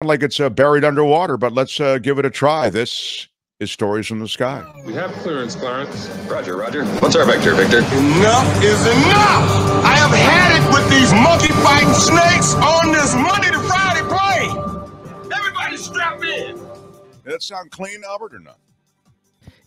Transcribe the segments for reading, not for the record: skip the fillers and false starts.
like it's buried underwater, but let's give it a try. This is Stories from the Sky. We have clearance, Clarence. Roger, Roger. What's our vector, Victor? Enough is enough! I have had it with these monkey-fighting snakes on this Monday to Friday plane! Everybody strap in! Did that sound clean, Albert, or not?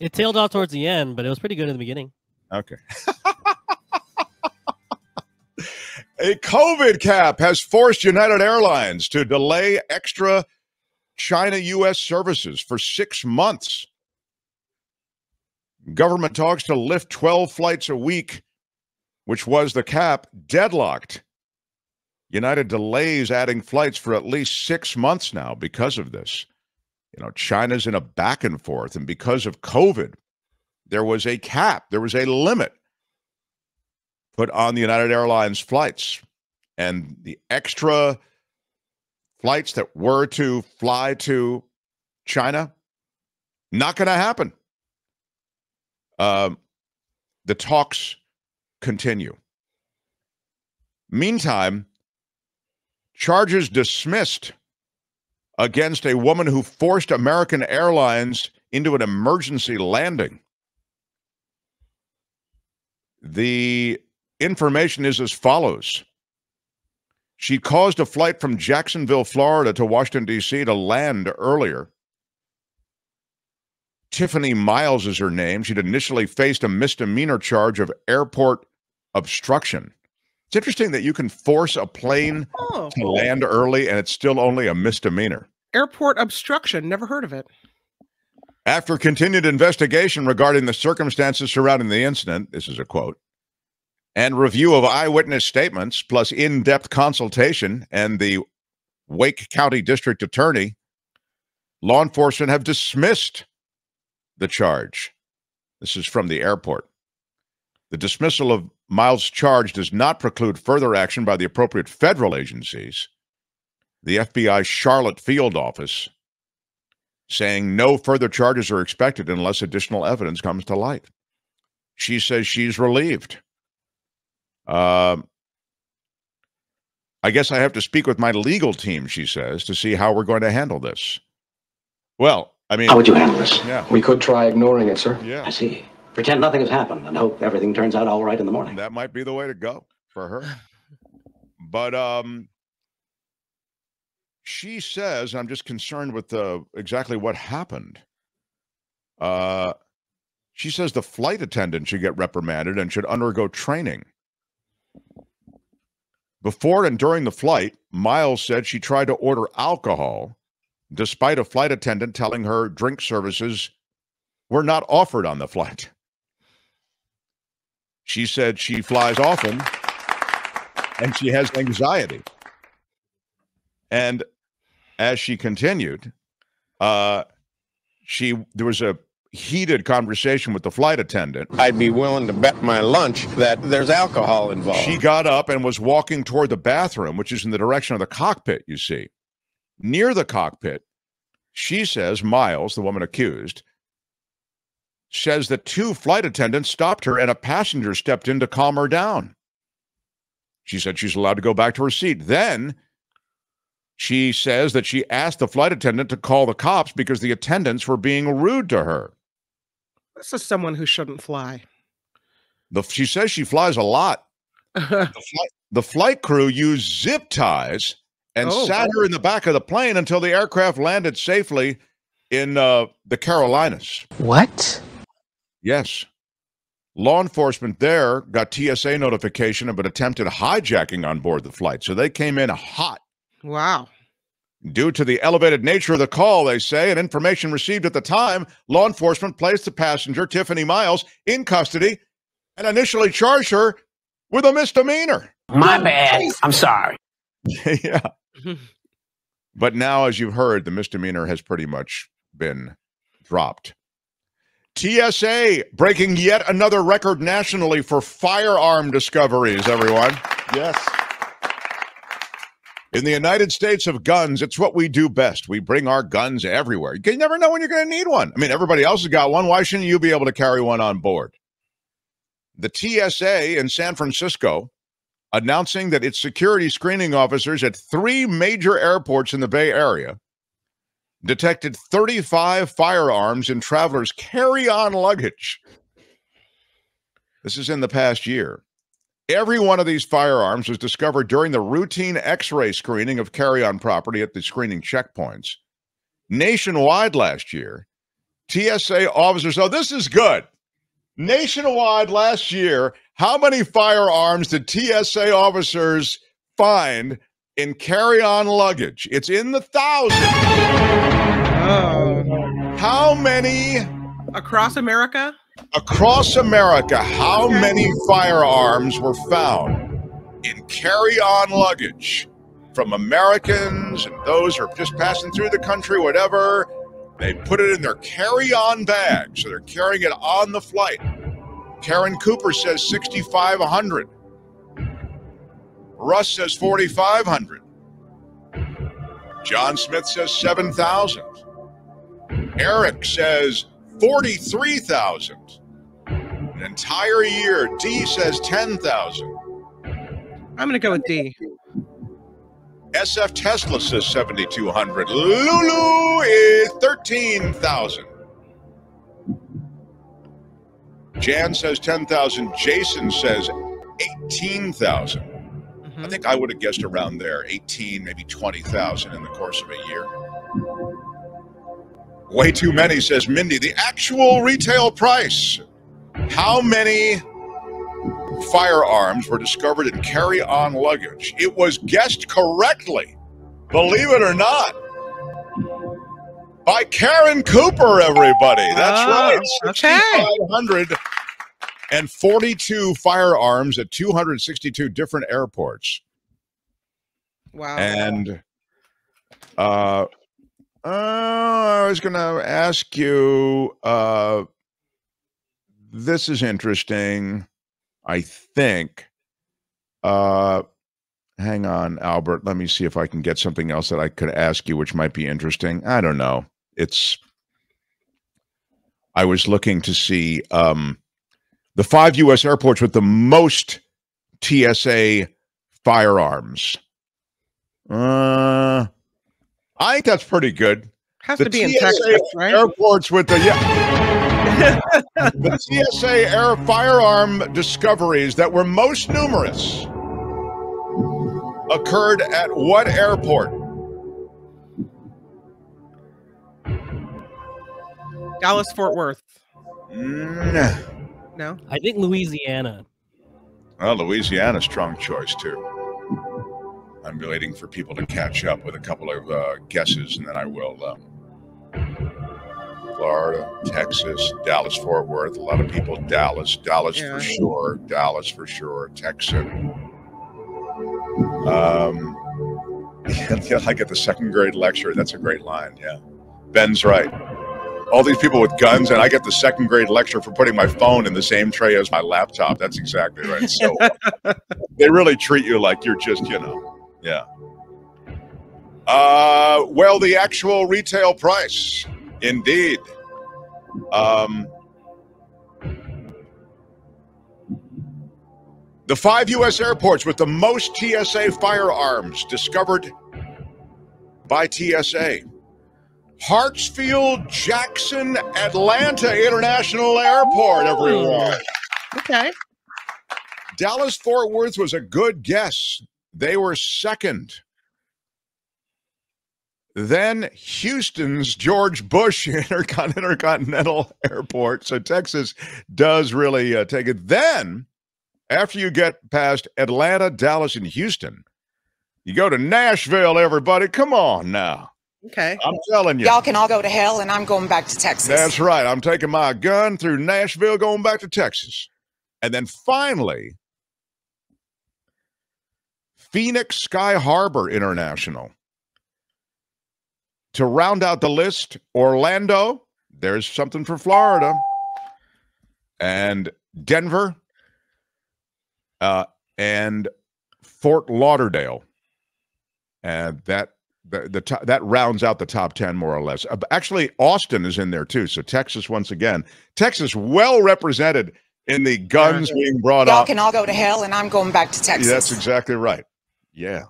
It tailed off towards the end, but it was pretty good in the beginning. Okay. A COVID cap has forced United Airlines to delay extra China-U.S. services for 6 months. Government talks to lift 12 flights a week, which was the cap, deadlocked. United delays adding flights for at least 6 months now because of this. You know, China's in a back and forth, and because of COVID, there was a cap, there was a limit put on the United Airlines flights, and the extra flights that were to fly to China, not going to happen. The talks continue. Meantime, charges dismissed against a woman who forced American Airlines into an emergency landing. The information is as follows. She caused a flight from Jacksonville, Florida to Washington, D.C. to land earlier. Tiffany Miles is her name. She'd initially faced a misdemeanor charge of airport obstruction. It's interesting that you can force a plane to land early and it's still only a misdemeanor. Airport obstruction. Never heard of it. After continued investigation regarding the circumstances surrounding the incident, this is a quote, and review of eyewitness statements, plus in-depth consultation and the Wake County District Attorney, law enforcement have dismissed the charge. This is from the airport. The dismissal of Miles' charge does not preclude further action by the appropriate federal agencies. The FBI Charlotte Field Office saying no further charges are expected unless additional evidence comes to light. She says she's relieved. I guess I have to speak with my legal team, she says, to see how we're going to handle this. Well, I mean... How would you handle this? Yeah. We could try ignoring it, sir. Yeah. I see. Pretend nothing has happened and hope everything turns out all right in the morning. That might be the way to go for her. But she says, I'm just concerned with exactly what happened. She says the flight attendant should get reprimanded and should undergo training. Before and during the flight, Miles said she tried to order alcohol, despite a flight attendant telling her drink services were not offered on the flight. She said she flies often and she has anxiety. And as she continued, there was a heated conversation with the flight attendant. I'd be willing to bet my lunch that there's alcohol involved. She got up and was walking toward the bathroom, which is in the direction of the cockpit, you see. Near the cockpit, she says, Miles, the woman accused, says that 2 flight attendants stopped her and a passenger stepped in to calm her down. She said she's allowed to go back to her seat. Then she says that she asked the flight attendant to call the cops because the attendants were being rude to her. This is someone who shouldn't fly. She says she flies a lot. The flight crew used zip ties and sat her in the back of the plane until the aircraft landed safely in the Carolinas. What? Yes. Law enforcement there got TSA notification of an attempted hijacking on board the flight, so they came in hot. Wow. Due to the elevated nature of the call, they say, and information received at the time, law enforcement placed the passenger, Tiffany Miles, in custody and initially charged her with a misdemeanor. My bad. I'm sorry. Yeah. But now, as you've heard, the misdemeanor has pretty much been dropped. TSA breaking yet another record nationally for firearm discoveries, everyone. Yes. In the United States of guns, it's what we do best. We bring our guns everywhere. You never know when you're going to need one. I mean, everybody else has got one. Why shouldn't you be able to carry one on board? The TSA in San Francisco announcing that its security screening officers at 3 major airports in the Bay Area detected 35 firearms in travelers' carry-on luggage. This is in the past year. Every one of these firearms was discovered during the routine X-ray screening of carry-on property at the screening checkpoints. Nationwide last year, TSA officers, oh, this is good. Nationwide last year, how many firearms did TSA officers find in carry-on luggage? It's in the thousands. Oh. How many? Across America? Across America, how many firearms were found in carry-on luggage from Americans and those who are just passing through the country, whatever? They put it in their carry-on bag, so they're carrying it on the flight. Karen Cooper says 6,500. Russ says 4,500. John Smith says 7,000. Eric says 43,000. An entire year. D says 10,000. I'm going to go with D. SF Tesla says 7,200. Lulu is 13,000. Jan says 10,000. Jason says 18,000. I think I would have guessed around there, 18, maybe 20,000 in the course of a year. Way too many, says Mindy. The actual retail price. How many firearms were discovered in carry-on luggage? It was guessed correctly, believe it or not, by Karen Cooper, everybody. That's right. Okay. 6,542 firearms at 262 different airports. Wow. And I was going to ask you, this is interesting, I think. Hang on, Albert. Let me see if I can get something else that I could ask you, which might be interesting. I don't know. I was looking to see the 5 U.S. airports with the most TSA firearms. I think that's pretty good. Has the to be in TSA Texas, right? Airports with the the TSA air firearm discoveries that were most numerous occurred at what airport? Dallas, Fort Worth. No. I think Louisiana. Well, Louisiana, strong choice too. I'm waiting for people to catch up with a couple of guesses, and then I will. Florida, Texas, Dallas, Fort Worth. A lot of people, Dallas for sure. Dallas for sure. Texan. I get the second grade lecture. That's a great line. Yeah. Ben's right. All these people with guns, and I get the second grade lecture for putting my phone in the same tray as my laptop. That's exactly right. So they really treat you like you're just, yeah. Well, the actual retail price, indeed. The 5 U.S. airports with the most TSA firearms discovered by TSA. Hartsfield, Jackson, Atlanta International Airport, everyone. Okay. Dallas, Fort Worth was a good guess. They were second. Then Houston's George Bush Intercontinental Airport. So Texas does really take it. Then, after you get past Atlanta, Dallas, and Houston, you go to Nashville, everybody. Come on now. Okay. I'm telling you. Y'all can all go to hell, and I'm going back to Texas. That's right. I'm taking my gun through Nashville, going back to Texas. And then finally, Phoenix Sky Harbor International. To round out the list, Orlando, there's something for Florida, and Denver, and Fort Lauderdale. And that rounds out the top 10 more or less. Actually, Austin is in there too. So Texas, once again, Texas well represented in the guns being brought up. Y'all can all go to hell, and I'm going back to Texas. That's exactly right. Yeah.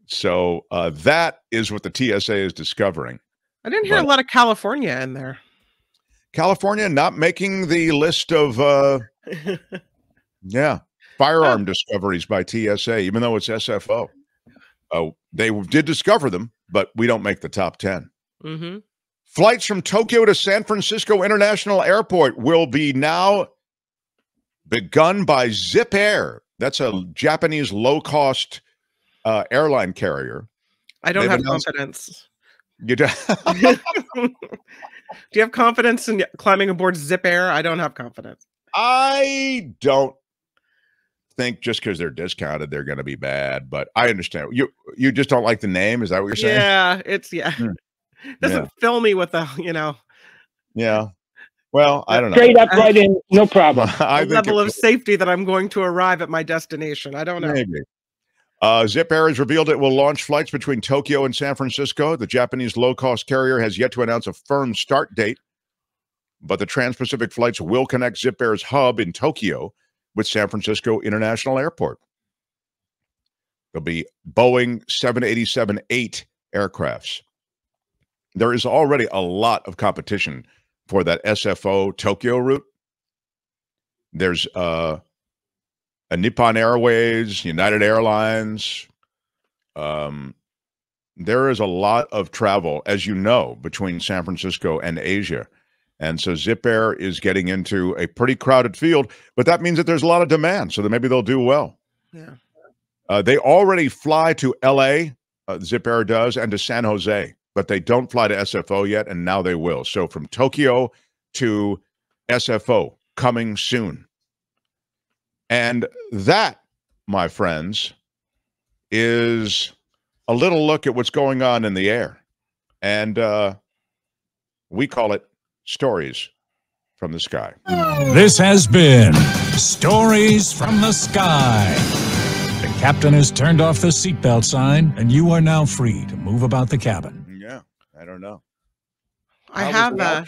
So that is what the TSA is discovering. I didn't hear a lot of California in there. California not making the list of firearm discoveries by TSA, even though it's SFO. They did discover them, but we don't make the top 10. Mm-hmm. Flights from Tokyo to San Francisco International Airport will be now begun by Zip Air. That's a Japanese low-cost airline carrier. I don't have confidence. You do? Do you have confidence in climbing aboard Zip Air? I don't have confidence. I don't think just because they're discounted they're going to be bad, but I understand. You just don't like the name? Is that what you're saying? Yeah, it's doesn't fill me with a Yeah. Well, I don't know. Straight up right in, no problem. A level of safety that I'm going to arrive at my destination. I don't know. Maybe. Zip Air has revealed it will launch flights between Tokyo and San Francisco. The Japanese low-cost carrier has yet to announce a firm start date, but the trans-Pacific flights will connect Zip Air's hub in Tokyo with San Francisco International Airport. There'll be Boeing 787-8 aircrafts. There is already a lot of competition for that SFO Tokyo route. There's a Nippon Airways, United Airlines. There is a lot of travel, as you know, between San Francisco and Asia. And so Zip Air is getting into a pretty crowded field, but that means that there's a lot of demand, so that maybe they'll do well. Yeah. They already fly to L.A., Zip Air does, and to San Jose, but they don't fly to SFO yet, and now they will. So from Tokyo to SFO, coming soon. And that, my friends, is a little look at what's going on in the air. And we call it Stories from the Sky. This has been Stories from the Sky. The captain has turned off the seatbelt sign, and you are now free to move about the cabin. Yeah, I don't know. I have Was that